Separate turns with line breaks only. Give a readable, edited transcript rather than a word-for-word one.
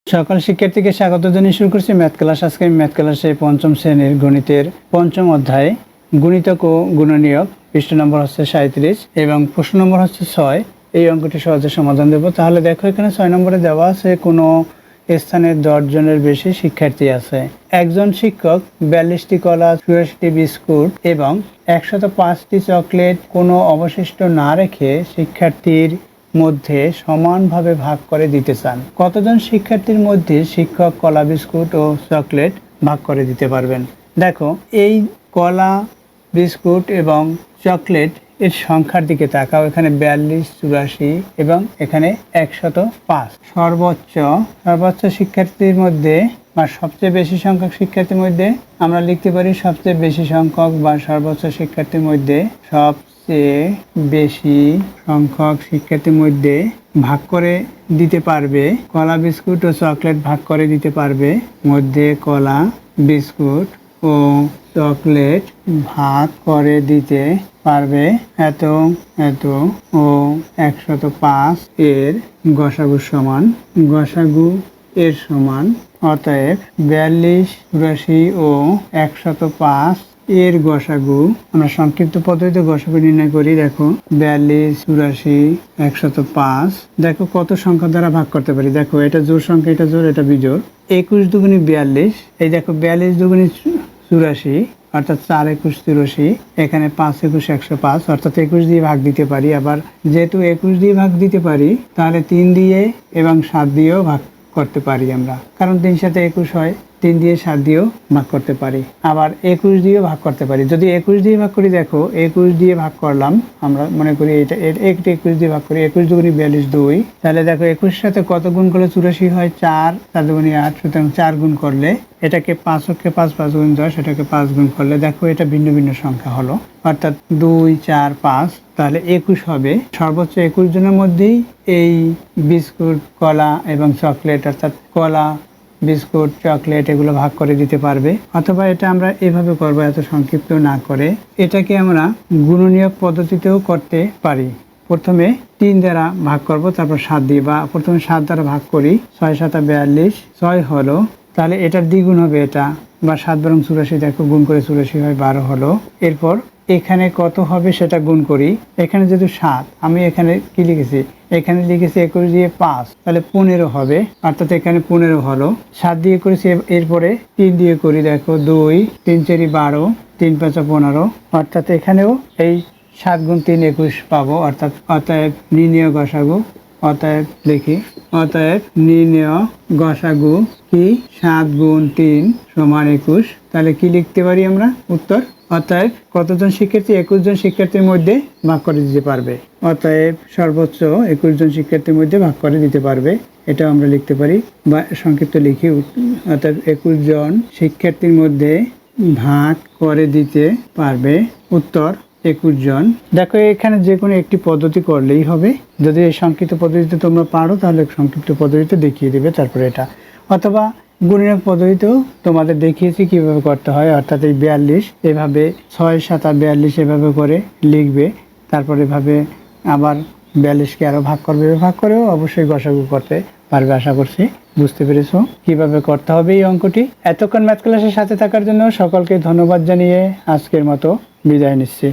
সকল শিক্ষার্থীকে স্বাগত জানিয়ে শুরু করছি ম্যাথ ক্লাস। আজকে ম্যাথ ক্লাসে পঞ্চম শ্রেণীর গণিতের পঞ্চম অধ্যায় গুণিতক ও গুণনীয়ক, পৃষ্ঠ নম্বর হচ্ছে 37 এবং প্রশ্ন নম্বর হচ্ছে 6। এই অঙ্কটি সহজে সমাধান দেব। তাহলে দেখো, এখানে 6 নম্বরে দেওয়া আছে কোনো স্থানে 10 জনের বেশি শিক্ষার্থী আছে। একজন শিক্ষক 42টি কলা, 84টি বিস্কুট এবং 105টি চকলেট কোনো অবশিষ্ট না রেখে শিক্ষার্থীর মধ্যে সমানভাবে ভাগ করে দিতে চান। কতজন শিক্ষার্থীর মধ্যে শিক্ষক কলা, বিস্কুট ও চকলেট ভাগ করে দিতে পারবেন? দেখো, এই কলা, বিস্কুট এবং চকলেট এর সংখ্যার দিকে তাকাও। এখানে 42, 84 এবং এখানে 105। সর্বোচ্চ শিক্ষার্থীর মধ্যে বা সবচেয়ে বেশি সংখ্যক শিক্ষার্থীর মধ্যে আমরা লিখতে পারি সবচেয়ে বেশি সংখ্যক বা সর্বোচ্চ শিক্ষার্থীর মধ্যে সবচেয়ে বেশি সংখ্যক শিক্ষার্থীর মধ্যে ভাগ করে দিতে পারবে। কলা, বিস্কুট ও চকলেট ভাগ করে দিতে পারবে। মধ্যে কলা, বিস্কুট ও চকলেট ভাগ করে দিতে পারবে এত ও 105 এর গসাগু সমান। গসাগু এর সমান, অতএব 42, 84 ও 105 এর গসাগু। আমরা সংক্ষিপ্ত পদ্ধতিতে গসাগু নির্ণয় করি। দেখো, 42, 84, 105। দেখো কত সংখ্যা দ্বারা ভাগ করতে পারি। দেখো, এটা জোড় সংখ্যা, এটা জোড়, এটা বিজোড়। 21 দুগুণী 42। এই দেখো, 42 দুগুণী 84, অর্থাৎ 4 21 83। এখানে 5 21 105, অর্থাৎ 21 দিয়ে ভাগ দিতে পারি। আবার যেহেতু 21 দিয়ে ভাগ দিতে পারি, তাহলে 3 দিয়ে এবং 7 দিয়েও ভাগ করতে পারি আমরা, কারণ 3 সাথে 21 হয়। 3 দিয়ে 7 দিয়েও ভাগ করতে পারি, আবার 21 দিয়েও ভাগ করতে পারি। যদি 21 দিয়ে ভাগ করি, দেখো 21 দিয়ে ভাগ করলাম, আমরা মনে করি এটা 21 দিয়ে ভাগ করি। 21 দুগুণী 42, 2। তাহলে দেখো, 21 সাথে কত গুণ করলে 84 হয়? 4, 4 দুগুণী 8। সুতরাং 4 গুণ করলে এটাকে 5 অক্ষে 5, 5 গুণ 10, এটাকে 5 গুণ করলে দেখো এটা ভিন্ন ভিন্ন সংখ্যা হলো, অর্থাৎ 2, 4, 5। তাহলে 21 হবে। সর্বোচ্চ 21 জনের মধ্যেই এই বিস্কুট, কলা এবং চকলেট, অর্থাৎ কলা, বিস্কুট, চকলেট এগুলো ভাগ করে দিতে পারবে। অথবা এটা আমরা এভাবে করবো, এত সংক্ষিপ্ত না করে এটাকে আমরা গুণনীয়ক পদ্ধতিতেও করতে পারি। প্রথমে 3 দ্বারা ভাগ করব, তারপর 7 দিয়ে, বা প্রথমে 7 দ্বারা ভাগ করি। 6 7 42, 6 হলো। তাহলে এটার দ্বিগুণ হবে এটা, বা 7 বরং 84। দেখো, গুণ করে 84 হয়, 12 হলো। এরপর এখানে কত হবে সেটা গুণ করি। এখানে যেহেতু 7, আমি এখানে কি লিখেছি? এখানে লিখেছি 21 দিয়ে 5, তাহলে 15 হবে, অর্থাৎ এখানে 15 হলো। 7 দিয়ে করেছি, এরপরে 3 দিয়ে করি। দেখো, 2, 3 4 12, 3 5 15, অর্থাৎ এখানেও এই 7 গুণ 3 21 পাবো। অতএব নির্ণেয় গসাগু, অতএব লিখি, অতএব নির্ণেয় গসাগু কি? 7 গুণ 3 সমান 21। তাহলে কি লিখতে পারি আমরা? উত্তর, অতএব কতজন শিক্ষার্থী? 21 জন শিক্ষার্থীর মধ্যে ভাগ করে দিতে পারবে। অতএব সর্বোচ্চ 21 জন শিক্ষার্থীর মধ্যে ভাগ করে দিতে পারবে, এটা আমরা লিখতে পারি, বা সংক্ষিপ্ত লিখি। অতএব 21 জন শিক্ষার্থীর মধ্যে ভাগ করে দিতে পারবে। উত্তর, 21 জন। দেখো, এখানে যে কোনো একটি পদ্ধতি করলেই হবে। যদি এই সংক্ষিপ্ত পদ্ধতিতে তোমরা পারো, তাহলে সংক্ষিপ্ত পদ্ধতিতে দেখিয়ে দেবে, তারপরে এটা। অথবা গুণনীয়ক পদ্ধতিতেও তোমাদের দেখিয়েছি কিভাবে করতে হয়, অর্থাৎ এই 42 এভাবে, 6 7 42 এভাবে করে লিখবে। তারপর এভাবে আবার 42কে আরো ভাগ করবে, ভাগ করেও অবশ্যই গসাগু করতে পারবে। আশা করছি বুঝতে পেরেছো কিভাবে করতে হবে এই অঙ্কটি। এতক্ষণ ম্যাথ ক্লাসের সাথে থাকার জন্য সকলকে ধন্যবাদ জানিয়ে আজকের মতো বিদায় নিচ্ছি।